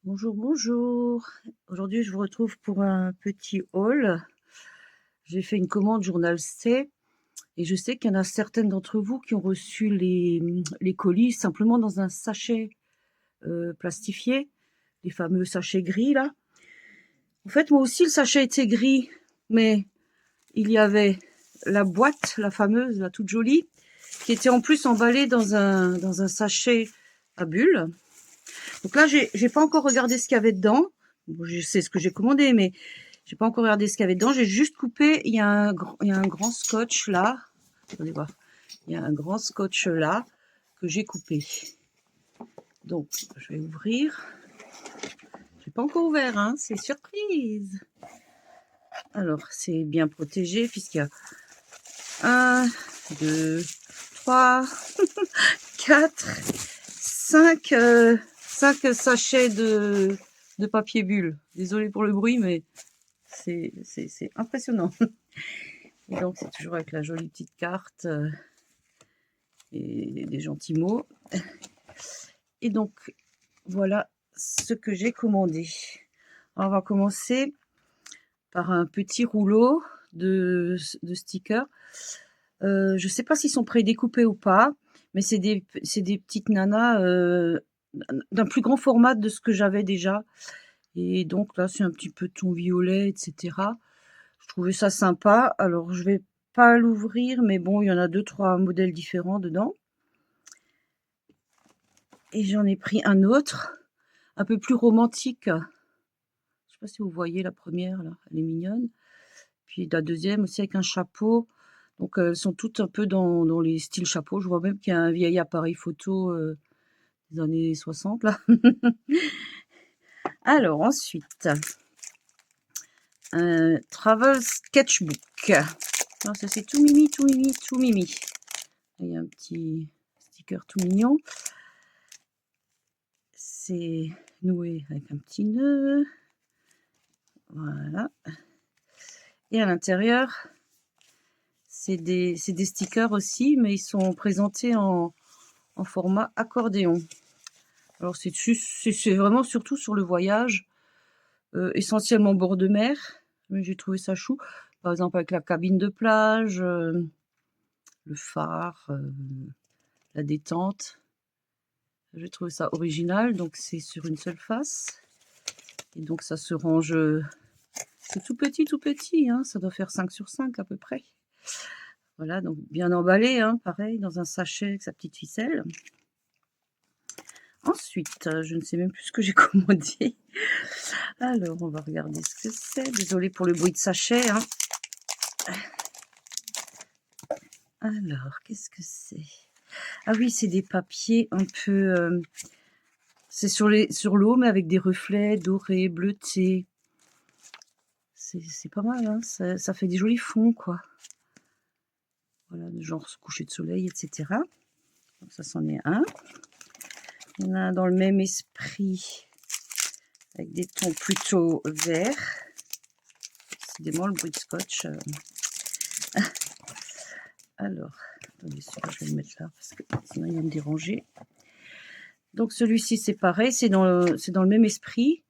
Bonjour, bonjour. Aujourd'hui, je vous retrouve pour un petit haul. J'ai fait une commande Journal C et je sais qu'il y en a certaines d'entre vous qui ont reçu les colis simplement dans un sachet plastifié, les fameux sachets gris là. En fait, moi aussi, le sachet était gris, mais il y avait la boîte, la fameuse, la toute jolie, qui était en plus emballée dans un sachet à bulles. Donc là, j'ai pas encore regardé ce qu'il y avait dedans. Bon, je sais ce que j'ai commandé, mais j'ai pas encore regardé ce qu'il y avait dedans. J'ai juste coupé. Il y a un grand scotch là. Attendez voir. Il y a un grand scotch là que j'ai coupé. Donc, je vais ouvrir. J'ai pas encore ouvert, hein. C'est surprise. Alors, c'est bien protégé puisqu'il y a 1, 2, 3, 4, 5 sachets de papier bulle. Désolée pour le bruit, mais c'est impressionnant. Et donc, c'est toujours avec la jolie petite carte et des gentils mots. Et donc, voilà ce que j'ai commandé. Alors, on va commencer par un petit rouleau de stickers. Je ne sais pas s'ils sont prédécoupés ou pas, mais c'est des petites nanas d'un plus grand format de ce que j'avais déjà. Et donc là, c'est un petit peu ton violet, etc. Je trouvais ça sympa. Alors, je vais pas l'ouvrir, mais bon, il y en a 2-3 modèles différents dedans. Et j'en ai pris un autre, un peu plus romantique. Je sais pas si vous voyez la première, là, elle est mignonne. Puis la deuxième aussi avec un chapeau. Donc, elles sont toutes un peu dans les styles chapeau. Je vois même qu'il y a un vieil appareil photo des années 60, là. Alors, ensuite, un Travel Sketchbook. Alors, ça, c'est tout mimi, tout mimi, tout mimi. Il y a un petit sticker tout mignon. C'est noué avec un petit nœud. Voilà. Et à l'intérieur, c'est des stickers aussi, mais ils sont présentés en format accordéon. Alors, c'est vraiment surtout sur le voyage, essentiellement bord de mer. Mais j'ai trouvé ça chou. Par exemple, avec la cabine de plage, le phare, la détente. J'ai trouvé ça original. Donc, c'est sur une seule face. Et donc, ça se range. C'est tout petit, hein. Ça doit faire 5 sur 5 à peu près. Voilà, donc bien emballé, hein, pareil, dans un sachet avec sa petite ficelle. Ensuite, je ne sais même plus ce que j'ai commandé. Alors, on va regarder ce que c'est. Désolée pour le bruit de sachet, hein. Alors, qu'est-ce que c'est? Ah oui, c'est des papiers un peu... c'est sur l'eau, mais avec des reflets dorés, bleutés. C'est pas mal, hein. Ça fait des jolis fonds, quoi. Voilà, genre ce coucher de soleil, etc. Donc ça, c'en est un. Il y en a un dans le même esprit, avec des tons plutôt verts. Décidément, le bruit de scotch. Alors, attendez, je vais le mettre là, parce que sinon il va me déranger. Donc celui-ci, c'est pareil, c'est dans le même esprit,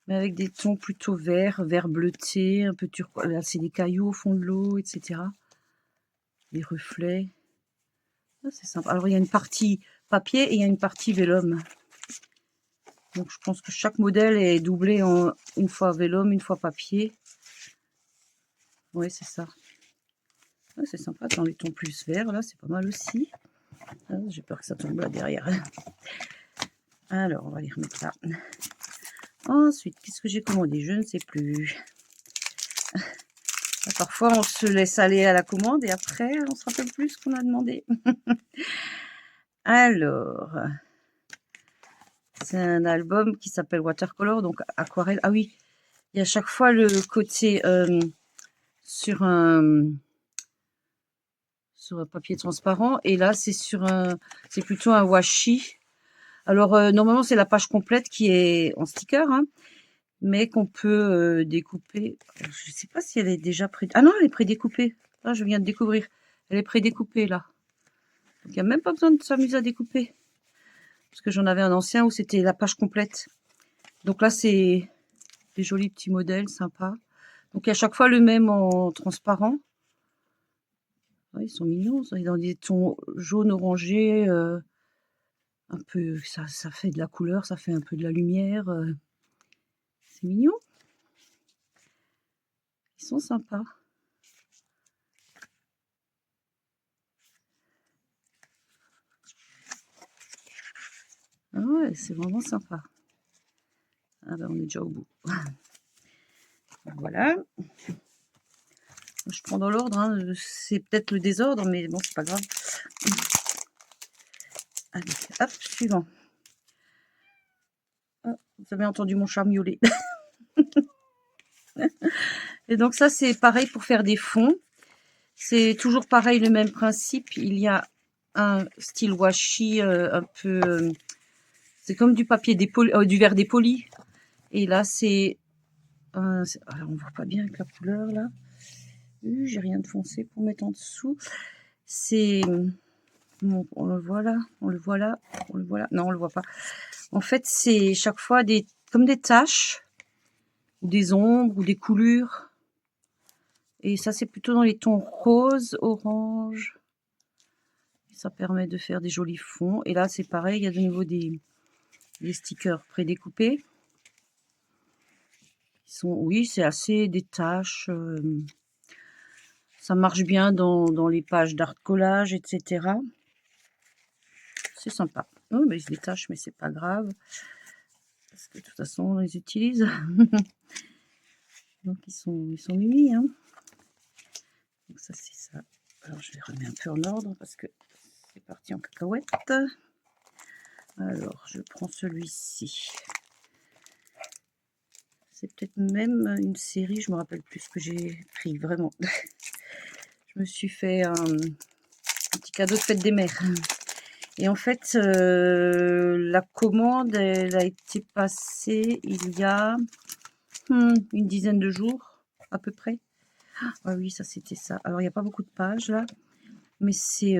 mais avec des tons plutôt verts, vert bleuté, un peu turquoise. Là, c'est des cailloux au fond de l'eau, etc. Les reflets. Ah, c'est sympa. Alors, il y a une partie papier et il y a une partie vélum. Donc, je pense que chaque modèle est doublé en une fois vélum, une fois papier. Oui, c'est ça. Ah, c'est sympa dans les tons plus verts, là, c'est pas mal aussi. Ah, j'ai peur que ça tombe là derrière. Alors, on va les remettre là. Ensuite, qu'est-ce que j'ai commandé? Je ne sais plus. Parfois, on se laisse aller à la commande et après, on se rappelle plus ce qu'on a demandé. Alors, c'est un album qui s'appelle Watercolor, donc aquarelle. Ah oui, il y a à chaque fois le côté sur un papier transparent, et là, c'est plutôt un washi. Alors, normalement, c'est la page complète qui est en sticker, hein, mais qu'on peut découper. Je ne sais pas si elle est déjà ah non, elle est prédécoupée. Là, je viens de découvrir. Elle est prédécoupée, là. Donc, il n'y a même pas besoin de s'amuser à découper. Parce que j'en avais un ancien où c'était la page complète. Donc là, c'est des jolis petits modèles sympas. Donc à chaque fois le même en transparent. Ouais, ils sont mignons, ça, dans des tons jaune orangé, un peu, ça fait de la couleur, ça fait un peu de la lumière. C'est mignon. Ils sont sympas. Ah ouais, c'est vraiment sympa. Ah ben on est déjà au bout. Voilà. Je prends dans l'ordre, hein. C'est peut-être le désordre, mais bon, c'est pas grave. Allez, hop, suivant. Oh, vous avez entendu mon chat miauler. Et donc ça, c'est pareil pour faire des fonds. C'est toujours pareil, le même principe. Il y a un style washi un peu... c'est comme du papier dépoli, du verre dépoli. Et là, c'est... alors, on voit pas bien avec la couleur, là. J'ai rien de foncé pour mettre en dessous. C'est... bon, on le voit là, on le voit là, on le voit là. Non, on le voit pas. En fait, c'est chaque fois comme des taches, ou des ombres, ou des coulures. Et ça, c'est plutôt dans les tons rose, orange. Ça permet de faire des jolis fonds. Et là, c'est pareil, il y a de nouveau des stickers prédécoupés. Oui, c'est assez des taches. Ça marche bien dans les pages d'art collage, etc. C'est sympa. Oui, mais ils se détachent, mais c'est pas grave. Parce que de toute façon, on les utilise. Donc, ils sont mimi, hein. Donc, ça, c'est ça. Alors, je les remets un peu en ordre parce que c'est parti en cacahuète. Alors, je prends celui-ci. C'est peut-être même une série, je me rappelle plus ce que j'ai pris, vraiment. Je me suis fait un petit cadeau de fête des mères. Et en fait, la commande, elle a été passée il y a une dizaine de jours, à peu près. Ah oui, ça c'était ça. Alors, il n'y a pas beaucoup de pages là, mais c'est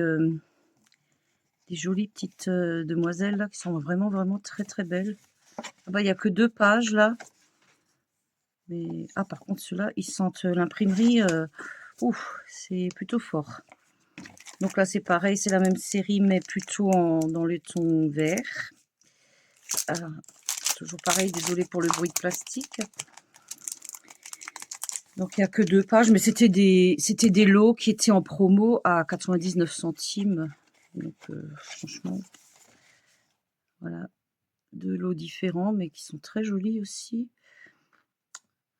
des jolies petites demoiselles là qui sont vraiment, vraiment très, très belles. Ah bah, il n'y a que 2 pages là. Mais, ah, par contre, ceux-là, ils sentent l'imprimerie. Ouf, c'est plutôt fort. Donc là, c'est pareil, c'est la même série, mais plutôt dans le ton vert. Alors, toujours pareil, désolé pour le bruit de plastique. Donc il n'y a que 2 pages, mais c'était des lots qui étaient en promo à 99 centimes. Donc franchement, voilà, 2 lots différents, mais qui sont très jolis aussi.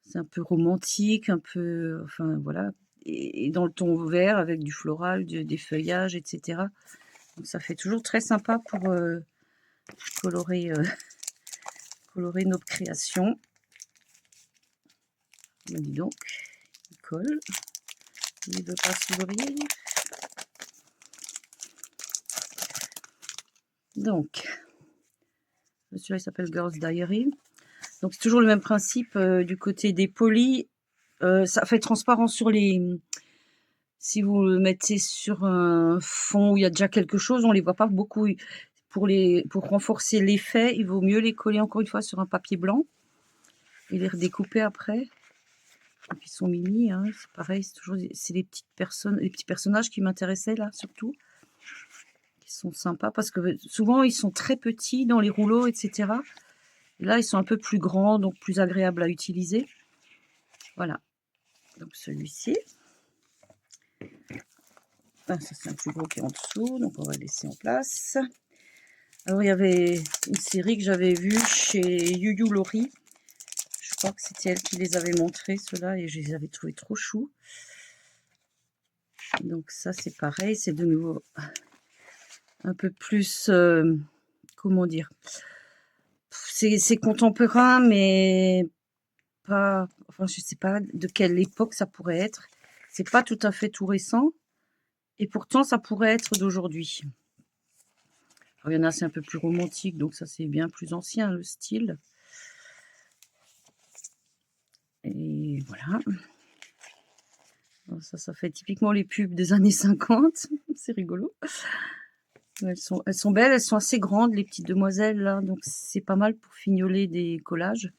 C'est un peu romantique, un peu, enfin voilà, et dans le ton vert avec du floral, des feuillages, etc. Donc ça fait toujours très sympa pour colorer, colorer nos créations. Ben dis donc, il colle. Il ne veut pas s'ouvrir. Donc, celui-là il s'appelle Girls Diary. Donc c'est toujours le même principe du côté des polis. Ça fait transparent sur les... Si vous le mettez sur un fond où il y a déjà quelque chose, on ne les voit pas beaucoup. Pour renforcer l'effet, il vaut mieux les coller encore une fois sur un papier blanc et les redécouper après. Donc ils sont mimi, hein, c'est pareil, c'est les petites personnes, les petits personnages qui m'intéressaient là surtout, qui sont sympas parce que souvent ils sont très petits dans les rouleaux, etc. Et là ils sont un peu plus grands, donc plus agréables à utiliser. Voilà. Donc celui-ci. Ah, ça c'est un plus gros qui est en dessous, donc on va laisser en place. Alors il y avait une série que j'avais vue chez Yu Yu Lori. Je crois que c'était elle qui les avait montrés, ceux-là, et je les avais trouvés trop choux. Donc ça c'est pareil, c'est de nouveau un peu plus, comment dire, c'est contemporain, mais pas, enfin je sais pas de quelle époque ça pourrait être. C'est pas tout à fait tout récent, et pourtant ça pourrait être d'aujourd'hui. Il y en a, c'est un peu plus romantique, donc ça c'est bien plus ancien le style. Et voilà. Alors ça fait typiquement les pubs des années 50. C'est rigolo. Elles sont belles, elles sont assez grandes, les petites demoiselles là, donc c'est pas mal pour fignoler des collages.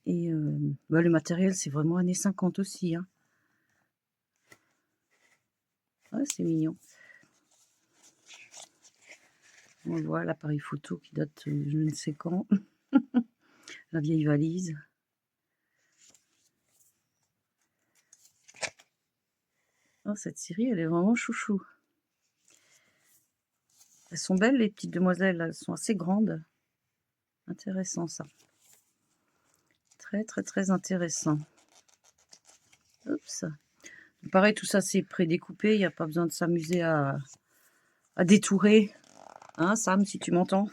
Et le matériel, c'est vraiment années 50 aussi, hein. Ouais, c'est mignon. On voit l'appareil photo qui date je ne sais quand. La vieille valise. Oh, cette série, elle est vraiment chouchou. Elles sont belles, les petites demoiselles, elles sont assez grandes. Intéressant ça. Très très très intéressant. Oups. Pareil, tout ça c'est prédécoupé, il n'y a pas besoin de s'amuser à détourer. Hein, Sam, si tu m'entends.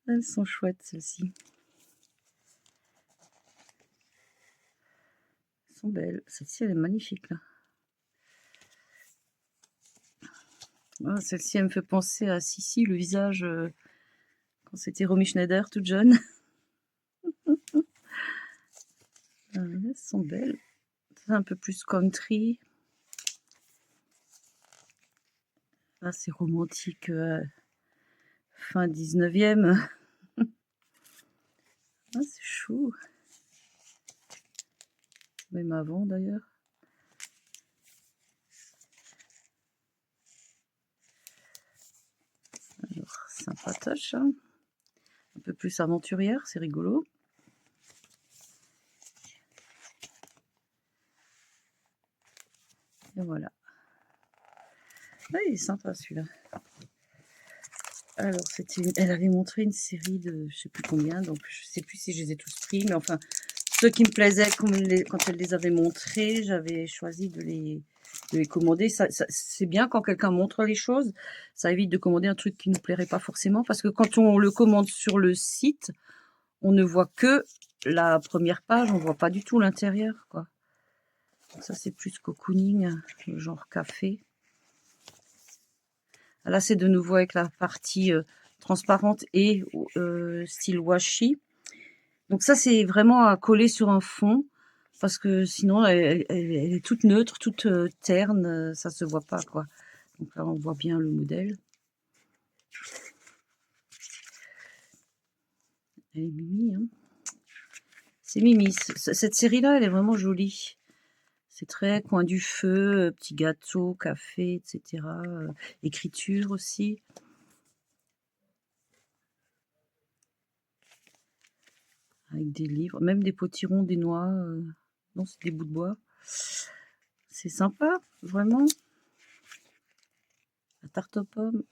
Elles sont chouettes, celles-ci. Elles sont belles. Celle-ci, elle est magnifique, là. Ah, celle-ci, elle me fait penser à Sissi, le visage, quand c'était Romy Schneider, toute jeune. Elles sont belles. C'est un peu plus country. Là, c'est romantique, fin 19e. Ah, c'est chou. Même avant, d'ailleurs. Alors, sympatoche, hein. Un peu plus aventurière, c'est rigolo. Et voilà. Ah, il est sympa celui-là. Alors, elle avait montré une série de je sais plus combien, donc je sais plus si je les ai tous pris, mais enfin, ceux qui me plaisaient quand elle les avait montrés, j'avais choisi de les commander. C'est bien quand quelqu'un montre les choses, ça évite de commander un truc qui ne nous plairait pas forcément, parce que quand on le commande sur le site, on ne voit que la première page, on voit pas du tout l'intérieur, quoi. Donc ça, c'est plus cocooning, genre café. Là, c'est de nouveau avec la partie transparente et style washi. Donc ça, c'est vraiment à coller sur un fond, parce que sinon, elle est toute neutre, toute terne, ça se voit pas, quoi. Donc là, on voit bien le modèle. Elle est mimi, hein. C'est mimi. Cette série-là, elle est vraiment jolie. C'est très coin du feu, petit gâteau, café, etc. Écriture aussi. Avec des livres, même des potirons, des noix. Non, c'est des bouts de bois. C'est sympa, vraiment. La tarte aux pommes.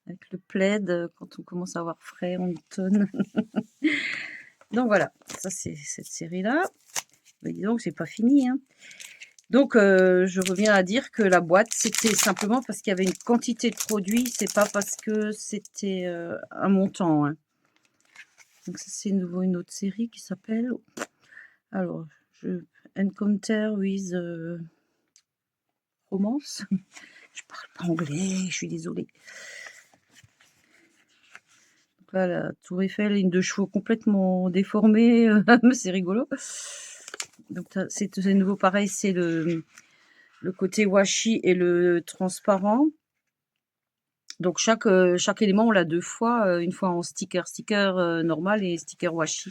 Avec le plaid, quand on commence à avoir frais, on tonne. Donc voilà, ça c'est cette série-là. Mais dis donc, c'est pas fini, hein. Donc je reviens à dire que la boîte, c'était simplement parce qu'il y avait une quantité de produits, c'est pas parce que c'était un montant, hein. Donc ça c'est nouveau une autre série qui s'appelle, alors, Encounter with Romance. Je parle pas anglais, je suis désolée. Donc là, la Tour Eiffel, une de chevaux complètement déformée, c'est rigolo. Donc c'est nouveau, pareil, c'est le côté washi et le transparent. Donc chaque élément, on l'a deux fois, une fois en sticker normal et sticker washi.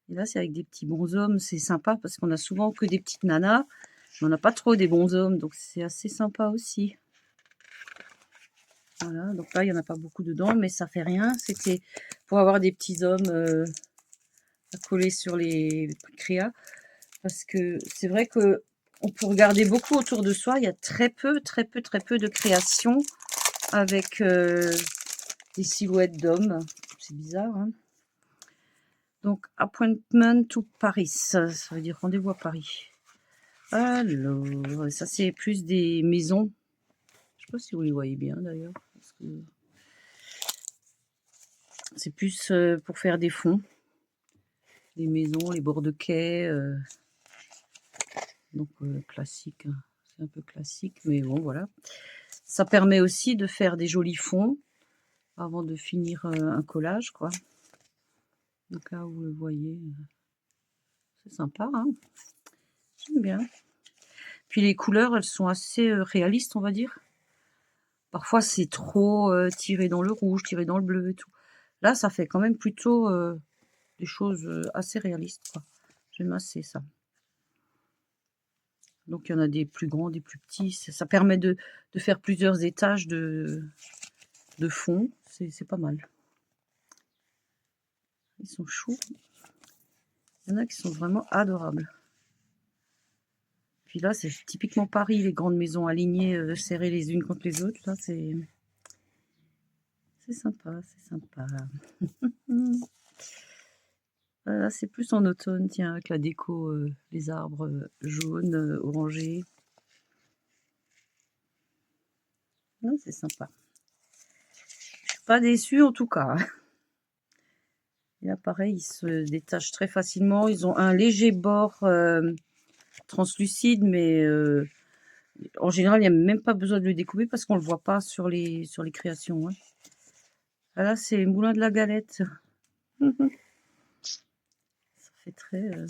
Et là, c'est avec des petits bonshommes, c'est sympa parce qu'on a souvent que des petites nanas, mais on n'a pas trop des bonshommes, donc c'est assez sympa aussi. Voilà, donc là, il n'y en a pas beaucoup dedans, mais ça fait rien. C'était pour avoir des petits hommes à coller sur les créas. Parce que c'est vrai que on peut regarder beaucoup autour de soi. Il y a très peu de créations avec des silhouettes d'hommes. C'est bizarre, hein. Donc, appointment to Paris. Ça veut dire rendez-vous à Paris. Alors, ça, c'est plus des maisons. Je sais pas si vous les voyez bien, d'ailleurs. C'est plus pour faire des fonds. Les maisons, les bords de quai. Donc, classique, hein. C'est un peu classique, mais bon, voilà. Ça permet aussi de faire des jolis fonds avant de finir un collage, quoi. Donc là, vous le voyez, c'est sympa, hein. J'aime bien. Puis les couleurs, elles sont assez réalistes, on va dire. Parfois, c'est trop tiré dans le rouge, tiré dans le bleu et tout. Là, ça fait quand même plutôt des choses assez réalistes, quoi. J'aime assez ça. Donc, il y en a des plus grands, des plus petits. Ça permet de faire plusieurs étages de fond. C'est pas mal. Ils sont choux. Il y en a qui sont vraiment adorables. Puis là, c'est typiquement Paris, les grandes maisons alignées, serrées les unes contre les autres. Là, c'est sympa, c'est sympa. Là, c'est plus en automne, tiens, avec la déco, les arbres jaunes, orangés. Non, c'est sympa. Je suis pas déçue en tout cas. Et là, pareil, ils se détachent très facilement. Ils ont un léger bord translucide, mais en général, il n'y a même pas besoin de le découper parce qu'on ne le voit pas sur les créations. Hein. Ah, là, c'est Moulin de la Galette. Ça fait très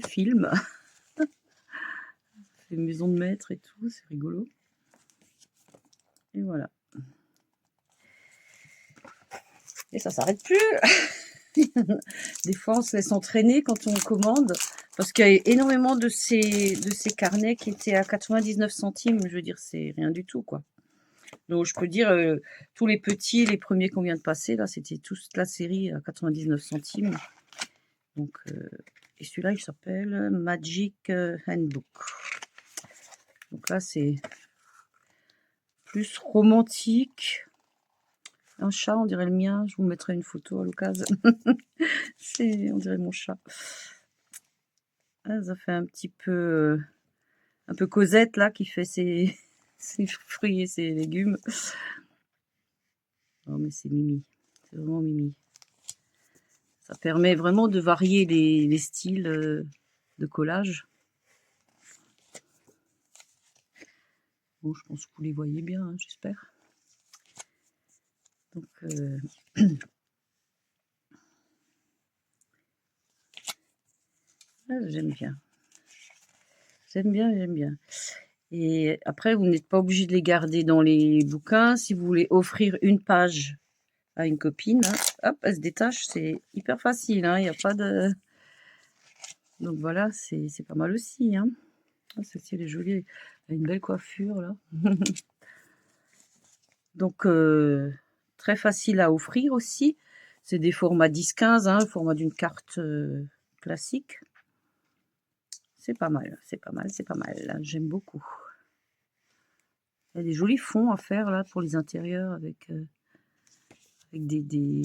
film. Ça fait maison de maître et tout, c'est rigolo. Et voilà. Et ça s'arrête plus. Des fois, on se laisse entraîner quand on commande, parce qu'il y a énormément de ces carnets qui étaient à 99 centimes. Je veux dire, c'est rien du tout, quoi. Donc, je peux dire, tous les petits, les premiers qu'on vient de passer, là, c'était toute la série à 99 centimes. Donc, et celui-là, il s'appelle Magic Handbook. Donc là, c'est plus romantique. Un chat, on dirait le mien. Je vous mettrai une photo à l'occasion. On dirait mon chat. Ah, ça fait un peu Cosette là qui fait ses fruits et ses légumes. Oh mais c'est Mimi, c'est vraiment Mimi. Ça permet vraiment de varier les styles de collage. Bon, je pense que vous les voyez bien, hein, j'espère. Donc j'aime bien. J'aime bien, j'aime bien. Et après, vous n'êtes pas obligé de les garder dans les bouquins. Si vous voulez offrir une page à une copine, hein, hop, elle se détache. C'est hyper facile. Hein, il n'y a pas de... Donc voilà, c'est pas mal aussi. Hein. Ah, celle-ci, elle est jolie. Elle a une belle coiffure, là. Donc, très facile à offrir aussi. C'est des formats 10-15, hein, le format d'une carte classique. C'est pas mal, c'est pas mal, c'est pas mal. J'aime beaucoup. Il y a des jolis fonds à faire là pour les intérieurs avec des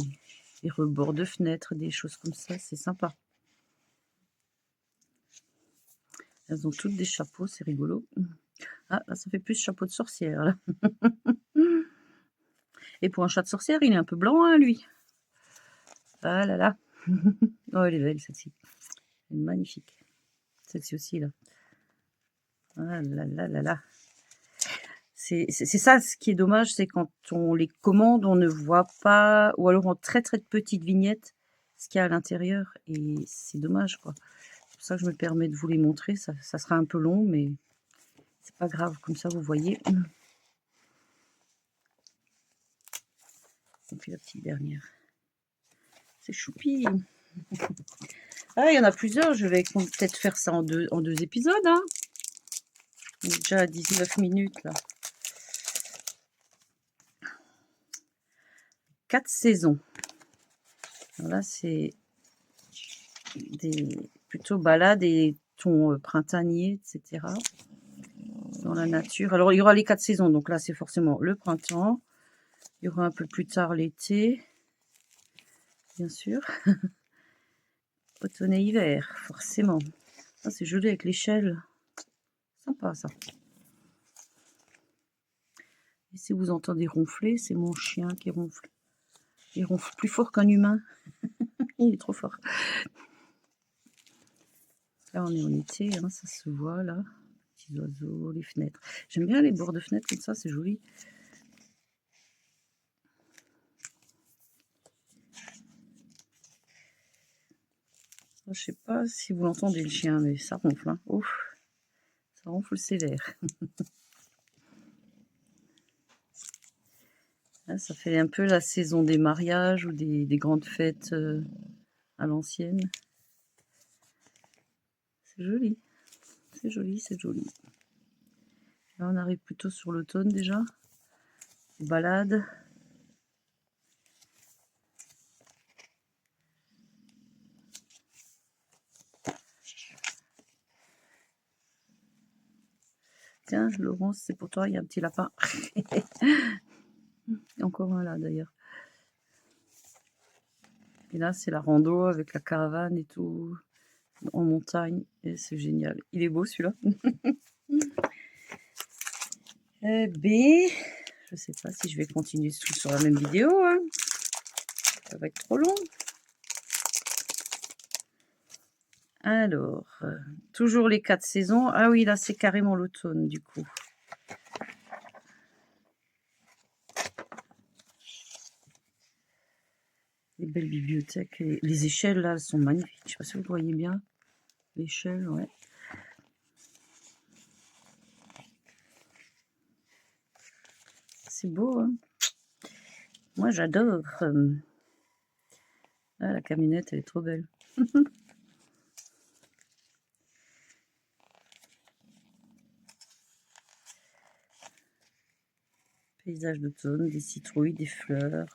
rebords de fenêtres, des choses comme ça. C'est sympa. Elles ont toutes des chapeaux, c'est rigolo. Ah, là, ça fait plus chapeau de sorcière, là. Et pour un chat de sorcière, il est un peu blanc, hein, lui. Ah là là. Oh, elle est belle, celle-ci. Elle est magnifique. Celle-ci aussi, là. Ah là là là là. C'est ça, ce qui est dommage, c'est quand on les commande, on ne voit pas, ou alors en très très petites vignettes, ce qu'il y a à l'intérieur. Et c'est dommage, quoi. C'est pour ça que je me permets de vous les montrer. Ça sera un peu long, mais c'est pas grave. Comme ça, vous voyez. Et puis la petite dernière. C'est choupi. Ah, il y en a plusieurs. Je vais peut-être faire ça en deux épisodes. Hein. On est déjà à 19 minutes, là. 4 saisons. Alors là, c'est plutôt balades et tons printaniers, etc. Dans la nature. Alors, il y aura les 4 saisons. Donc là, c'est forcément le printemps. Il y aura un peu plus tard l'été. Bien sûr. Automne et hiver, forcément. Ah, c'est joli avec l'échelle. Sympa, ça. Et si vous entendez ronfler, c'est mon chien qui ronfle. Il ronfle plus fort qu'un humain. Il est trop fort. Là, on est en été, hein, ça se voit, là. Petits oiseaux, les fenêtres. J'aime bien les bords de fenêtres comme ça, c'est joli. Je sais pas si vous l'entendez le chien, mais ça ronfle. Hein. Ouf, ça ronfle sévère. Là, ça fait un peu la saison des mariages ou des grandes fêtes à l'ancienne. C'est joli, c'est joli, c'est joli. Là, on arrive plutôt sur l'automne déjà. Balade. Tiens, Laurence, c'est pour toi, il y a un petit lapin. Il y a encore un là d'ailleurs. Et là, c'est la rando avec la caravane et tout, en montagne. Et c'est génial. Il est beau celui-là. B. Je sais pas si je vais continuer tout sur la même vidéo. Hein. Ça va être trop long. Alors, toujours les 4 saisons. Ah oui, là, c'est carrément l'automne, du coup. Les belles bibliothèques. Les échelles, là, elles sont magnifiques. Je sais pas si vous voyez bien. L'échelle, ouais. C'est beau, hein. Moi, j'adore. Ah, la camionnette, elle est trop belle. Paysage d'automne, des citrouilles, des fleurs.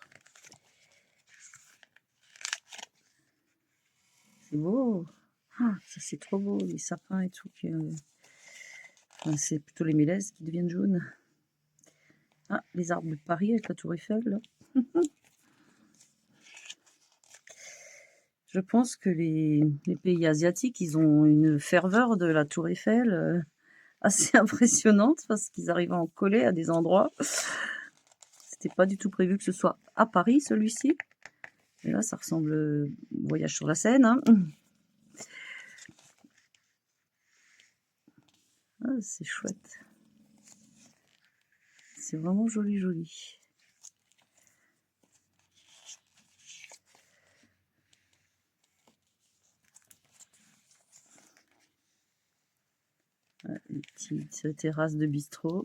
C'est beau. Ah, ça, c'est trop beau, les sapins et tout. Enfin, c'est plutôt les mélèzes qui deviennent jaunes. Ah, les arbres de Paris avec la tour Eiffel, là. Je pense que les pays asiatiques, ils ont une ferveur de la tour Eiffel assez impressionnante parce qu'ils arrivent à en coller à des endroits. C'était pas du tout prévu que ce soit à Paris, celui-ci. Et là, ça ressemble voyage sur la Seine. Hein. Ah, c'est chouette. C'est vraiment joli, joli. Une petite terrasse de bistrot.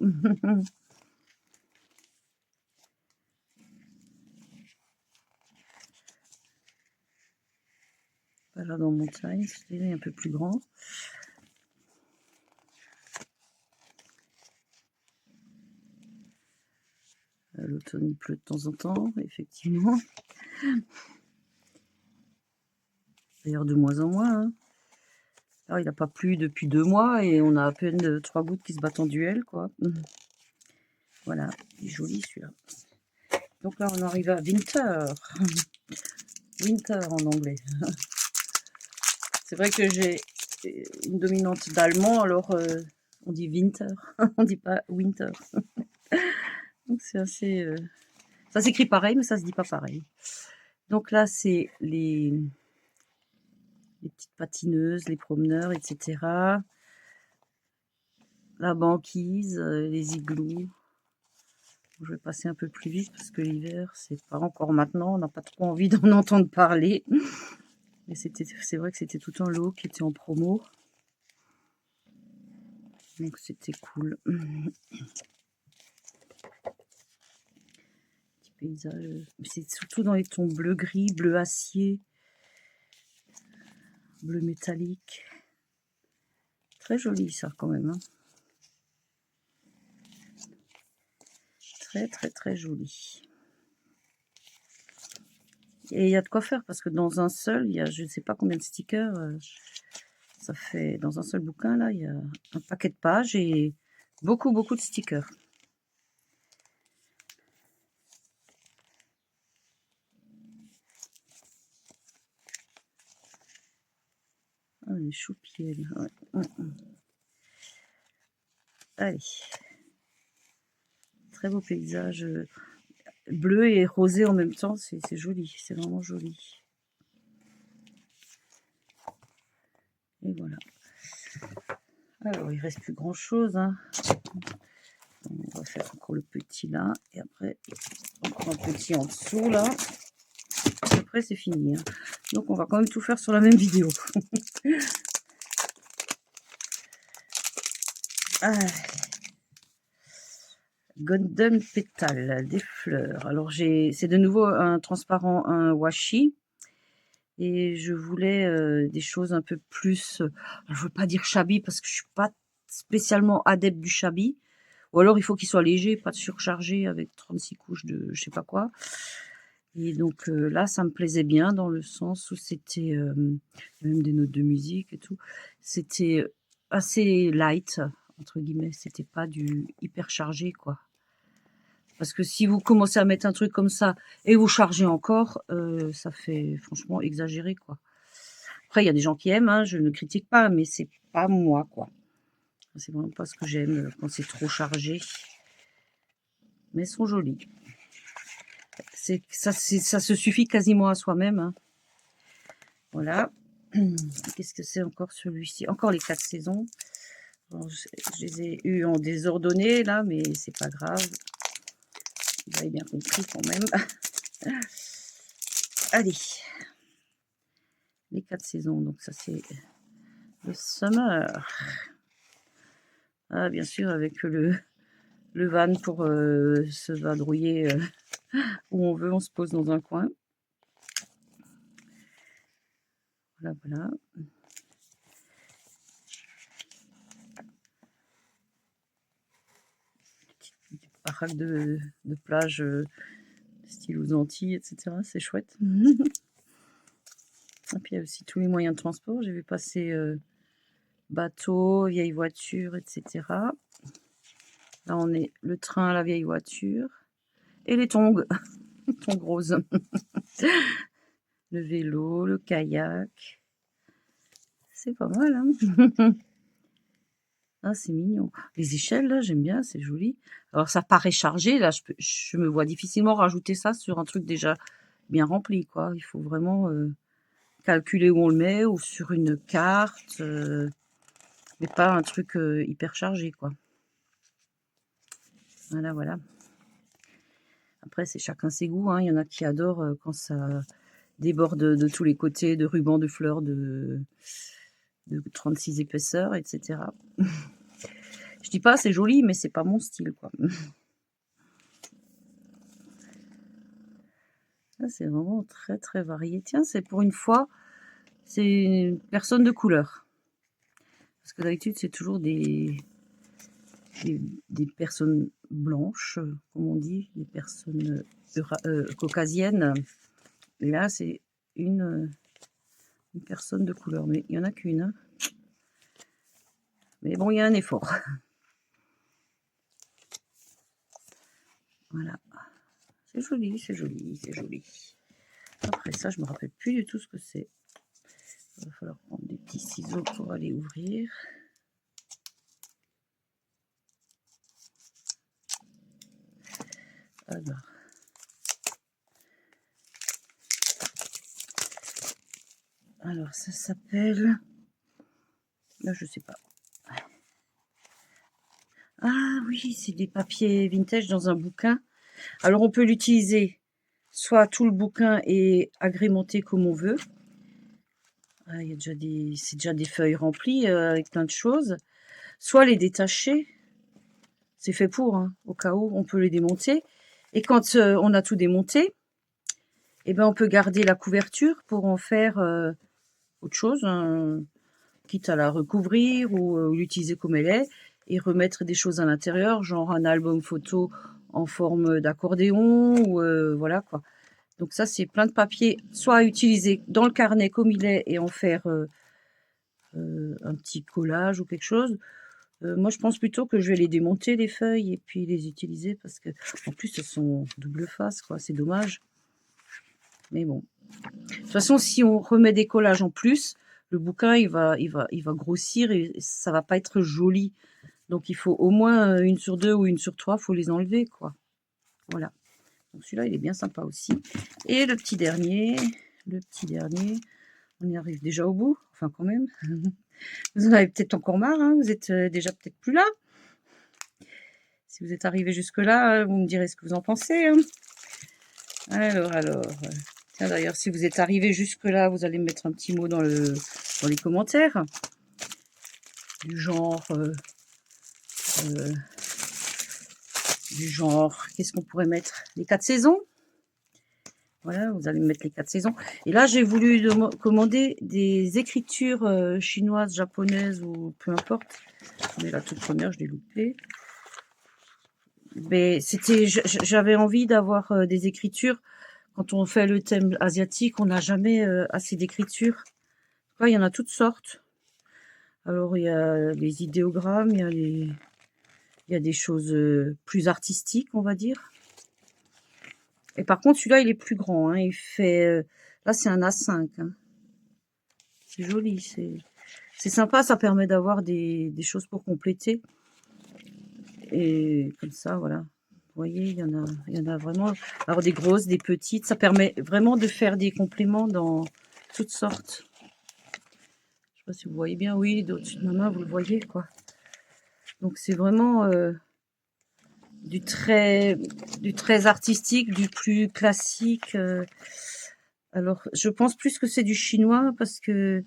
Balade en montagne, c'est un peu plus grand. L'automne, il pleut de temps en temps, effectivement. D'ailleurs, de moins en moins. Hein. Alors, il n'a pas plu depuis 2 mois et on a à peine 3 gouttes qui se battent en duel, quoi. Voilà, il est joli celui-là. Donc là, on arrive à Winter. Winter en anglais. C'est vrai que j'ai une dominante d'allemand, alors on dit Winter, on dit pas Winter. Donc c'est assez... Ça s'écrit pareil, mais ça se dit pas pareil. Donc là, c'est les petites patineuses, les promeneurs, etc. La banquise, les igloos. Je vais passer un peu plus vite parce que l'hiver, c'est pas encore maintenant. On n'a pas trop envie d'en entendre parler. Mais c'est vrai que c'était tout un lot qui était en promo. Donc c'était cool. Petit paysage. C'est surtout dans les tons bleu-gris, bleu acier, bleu métallique. Très joli ça quand même. Hein. Très très très joli. Et il y a de quoi faire parce que dans un seul, il y a je ne sais pas combien de stickers. Ça fait dans un seul bouquin là, il y a un paquet de pages et beaucoup de stickers. Ah, les choupiers. Ouais. Allez. Très beau paysage. Bleu et rosé en même temps, c'est joli, c'est vraiment joli. Et voilà. Alors, il reste plus grand chose. Hein. On va faire encore le petit là. Et après, encore un petit en dessous là. après c'est fini. Hein. Donc on va quand même tout faire sur la même vidéo. Ah. Golden Petal, des fleurs. Alors c'est de nouveau un transparent, un washi. Et je voulais des choses un peu plus, je veux pas dire shabby parce que je suis pas spécialement adepte du shabby. Ou alors il faut qu'il soit léger, pas surchargé avec 36 couches de je sais pas quoi. Et donc là, ça me plaisait bien dans le sens où c'était, il y a même des notes de musique et tout. C'était assez light, entre guillemets. C'était pas du hyper chargé, quoi. Parce que si vous commencez à mettre un truc comme ça et vous chargez encore, ça fait franchement exagéré, quoi. Après, il y a des gens qui aiment, hein, je ne critique pas, mais c'est pas moi, quoi. C'est vraiment pas ce que j'aime quand c'est trop chargé. Mais elles sont jolies. Ça se suffit quasiment à soi-même. Hein. Voilà. Qu'est-ce que c'est encore celui-ci? Encore les 4 saisons. Alors, je les ai eus en désordonné là, mais c'est pas grave. Vous avez bien compris quand même. Allez. Les 4 saisons. Donc ça c'est le summer. Ah, bien sûr, avec le van pour se vadrouiller où on veut, on se pose dans un coin. Voilà, voilà. Petite baraque de plage style aux Antilles, etc. C'est chouette. Et puis il y a aussi tous les moyens de transport. J'ai vu passer bateau, vieille voiture, etc. Là, on est le train, la vieille voiture. Et les tongs. Tongs roses. Le vélo, le kayak. C'est pas mal, hein. Ah, c'est mignon. Les échelles, là, j'aime bien, c'est joli. Alors, ça paraît chargé. Là, je me vois difficilement rajouter ça sur un truc déjà bien rempli, quoi. Il faut vraiment calculer où on le met ou sur une carte. Mais pas un truc hyper chargé, quoi. Voilà, voilà. Après, c'est chacun ses goûts. Hein. Il y en a qui adorent quand ça déborde de tous les côtés, de rubans, de fleurs, de 36 épaisseurs, etc. Je dis pas c'est joli, mais c'est pas mon style, quoi. Là, c'est vraiment très, très varié. Tiens, c'est pour une fois, c'est une personne de couleur. Parce que d'habitude, c'est toujours des personnes blanches, comme on dit, des personnes caucasiennes. Et là, c'est une personne de couleur. Mais il n'y en a qu'une. Hein. Mais bon, il y a un effort. Voilà. C'est joli, c'est joli, c'est joli. Après ça, je me rappelle plus du tout ce que c'est. Il va falloir prendre des petits ciseaux pour aller ouvrir. Alors ça s'appelle... Là, je sais pas. Ah oui, c'est des papiers vintage dans un bouquin. Alors, on peut l'utiliser, soit tout le bouquin est agrémenté comme on veut. Ah, il y a déjà c'est déjà des feuilles remplies avec plein de choses. Soit les détacher. C'est fait pour, hein, au cas où, on peut les démonter. Et quand on a tout démonté, eh ben, on peut garder la couverture pour en faire autre chose, hein, quitte à la recouvrir ou l'utiliser comme elle est, et remettre des choses à l'intérieur, genre un album photo en forme d'accordéon, ou voilà quoi. Donc ça, c'est plein de papier, soit à utiliser dans le carnet comme il est et en faire un petit collage ou quelque chose. Moi, je pense plutôt que je vais les démonter, les feuilles, et puis les utiliser, parce que en plus, elles sont double face, quoi. C'est dommage. Mais bon. De toute façon, si on remet des collages en plus, le bouquin, il va grossir et ça va pas être joli. Donc, il faut au moins une sur deux ou une sur trois, faut les enlever, quoi. Voilà. Donc, celui-là, il est bien sympa aussi. Et le petit dernier, on y arrive déjà au bout, enfin quand même. Vous en avez peut-être encore marre, hein, vous êtes déjà peut-être plus là. Si vous êtes arrivé jusque-là, vous me direz ce que vous en pensez. Hein. Alors, Tiens, d'ailleurs, si vous êtes arrivé jusque-là, vous allez me mettre un petit mot dans les commentaires. Du genre, qu'est-ce qu'on pourrait mettre? Les 4 saisons. Voilà, vous allez me mettre les 4 saisons. Et là, j'ai voulu commander des écritures chinoises, japonaises ou peu importe. Mais la toute première, je l'ai loupée. Mais j'avais envie d'avoir des écritures. Quand on fait le thème asiatique, on n'a jamais assez d'écritures. Il y en a toutes sortes. Alors, il y a les idéogrammes, il y a des choses plus artistiques, on va dire. Et par contre, celui-là, il est plus grand. Hein. Il fait... là, c'est un A5. Hein. C'est joli. C'est sympa. Ça permet d'avoir des choses pour compléter. Et comme ça, voilà. Vous voyez, il y en a vraiment. Alors, des grosses, des petites. Ça permet vraiment de faire des compléments dans toutes sortes. Je sais pas si vous voyez bien. Oui, au-dessus de ma main, vous le voyez, quoi. Donc, c'est vraiment... du très artistique, du plus classique. Alors, je pense plus que c'est du chinois parce que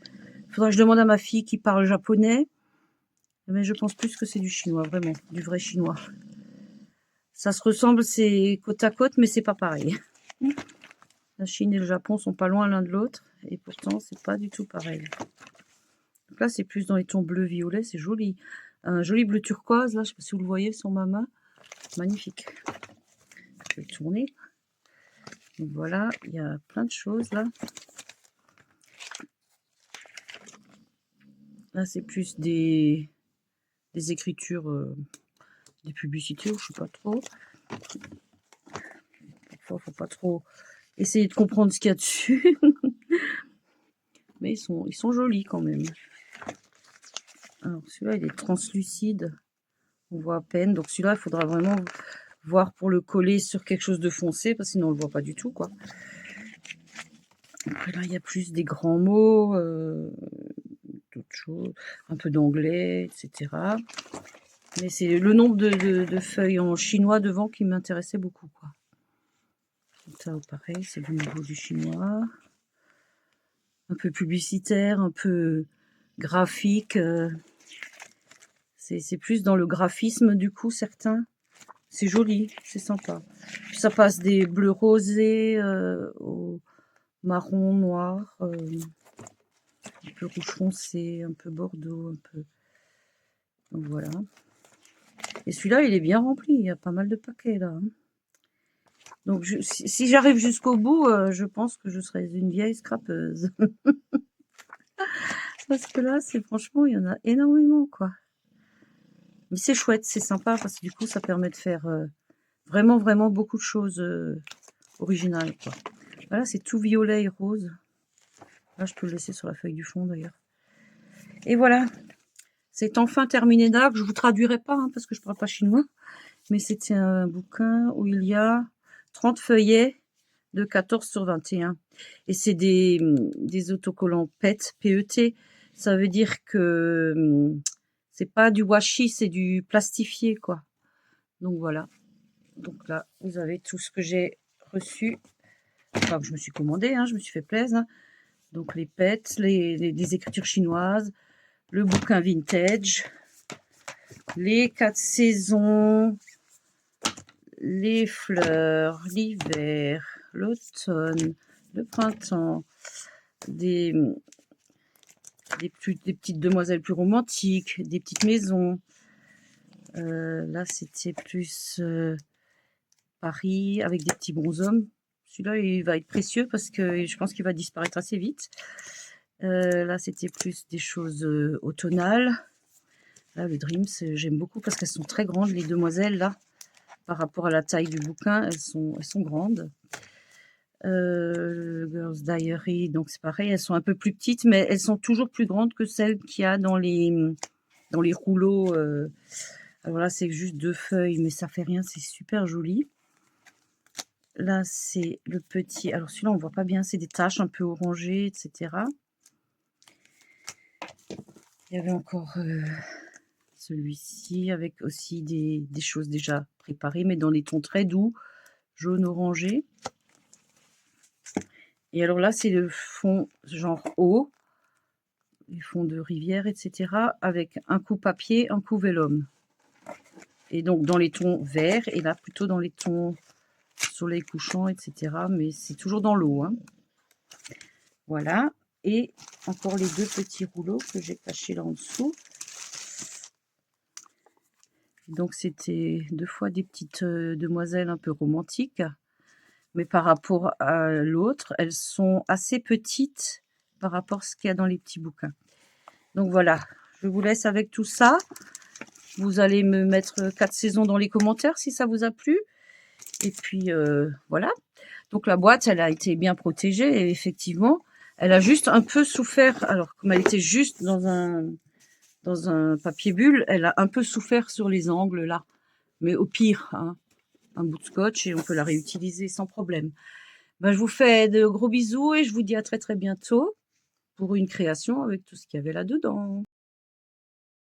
faudrait que je demande à ma fille qui parle japonais. Mais je pense plus que c'est du chinois, vraiment, du vrai chinois. Ça se ressemble, c'est côte à côte, mais c'est pas pareil. La Chine et le Japon sont pas loin l'un de l'autre, et pourtant c'est pas du tout pareil. Donc là, c'est plus dans les tons bleu-violet, c'est joli. Un joli bleu turquoise, là, je sais pas si vous le voyez sur ma main. Magnifique. Je vais le tourner. Donc voilà, il y a plein de choses là. Là, c'est plus des écritures, des publicités, ou je sais pas trop. Parfois, faut pas trop essayer de comprendre ce qu'il y a dessus. Mais ils sont jolis quand même. Alors celui-là, il est translucide. On voit à peine. Donc celui-là, il faudra vraiment voir pour le coller sur quelque chose de foncé, parce que sinon on le voit pas du tout, quoi. Après là, il y a plus des grands mots, d'autres choses, un peu d'anglais, etc. Mais c'est le nombre de feuilles en chinois devant qui m'intéressait beaucoup, quoi. Donc ça, pareil, c'est du niveau du chinois. Un peu publicitaire, un peu graphique. C'est plus dans le graphisme, du coup, certains. C'est joli, c'est sympa. Puis ça passe des bleus rosés au marron, noir, un peu rouge foncé, un peu bordeaux, un peu... Donc voilà. Et celui-là, il est bien rempli, il y a pas mal de paquets là. Hein. Donc si j'arrive jusqu'au bout, je pense que je serai une vieille scrapeuse. Parce que là, c'est franchement, il y en a énormément, quoi. Mais c'est chouette, c'est sympa, parce que du coup, ça permet de faire vraiment, vraiment beaucoup de choses originales, quoi. Voilà, c'est tout violet et rose. Là, je peux le laisser sur la feuille du fond, d'ailleurs. Et voilà, c'est enfin terminé là, que je vous traduirai pas, hein, parce que je parle pas chinois. Mais c'était un bouquin où il y a 30 feuillets de 14 sur 21. Et c'est des autocollants PET, PET. Ça veut dire que c'est pas du washi, c'est du plastifié, quoi. Donc voilà. Donc là, vous avez tout ce que j'ai reçu. Enfin, que je me suis commandé, hein, je me suis fait plaisir. Hein. Donc les PET, les écritures chinoises, le bouquin vintage, les 4 saisons, les fleurs, l'hiver, l'automne, le printemps, des petites demoiselles plus romantiques, des petites maisons. Là, c'était plus Paris avec des petits bonshommes. Celui-là, il va être précieux parce que je pense qu'il va disparaître assez vite. Là, c'était plus des choses automnales. Là, le Dreams, j'aime beaucoup parce qu'elles sont très grandes, les demoiselles, là. Par rapport à la taille du bouquin, elles sont grandes. Girls Diary, donc c'est pareil, elles sont un peu plus petites, mais elles sont toujours plus grandes que celles qu'il y a dans les rouleaux. Alors là, c'est juste 2 feuilles, mais ça fait rien, c'est super joli. Là, c'est le petit. Alors celui-là, on voit pas bien, c'est des taches un peu orangées, etc. Il y avait encore celui-ci avec aussi des choses déjà préparées, mais dans les tons très doux, jaune orangé. Et alors là, c'est le fond genre eau, les fonds de rivière, etc. avec un coup papier, un coup vélum. Et donc dans les tons verts, et là plutôt dans les tons soleil couchant, etc. Mais c'est toujours dans l'eau, hein. Voilà. Et encore les deux petits rouleaux que j'ai cachés là en dessous. Donc c'était deux fois des petites demoiselles un peu romantiques. Mais par rapport à l'autre, elles sont assez petites par rapport à ce qu'il y a dans les petits bouquins. Donc voilà, je vous laisse avec tout ça. Vous allez me mettre 4 saisons dans les commentaires si ça vous a plu. Et puis voilà. Donc la boîte, elle a été bien protégée et effectivement, elle a juste un peu souffert. Alors comme elle était juste dans un papier bulle, elle a un peu souffert sur les angles là. Mais au pire, hein, un bout de scotch et on peut la réutiliser sans problème. Ben, je vous fais de gros bisous et je vous dis à très très bientôt pour une création avec tout ce qu'il y avait là-dedans.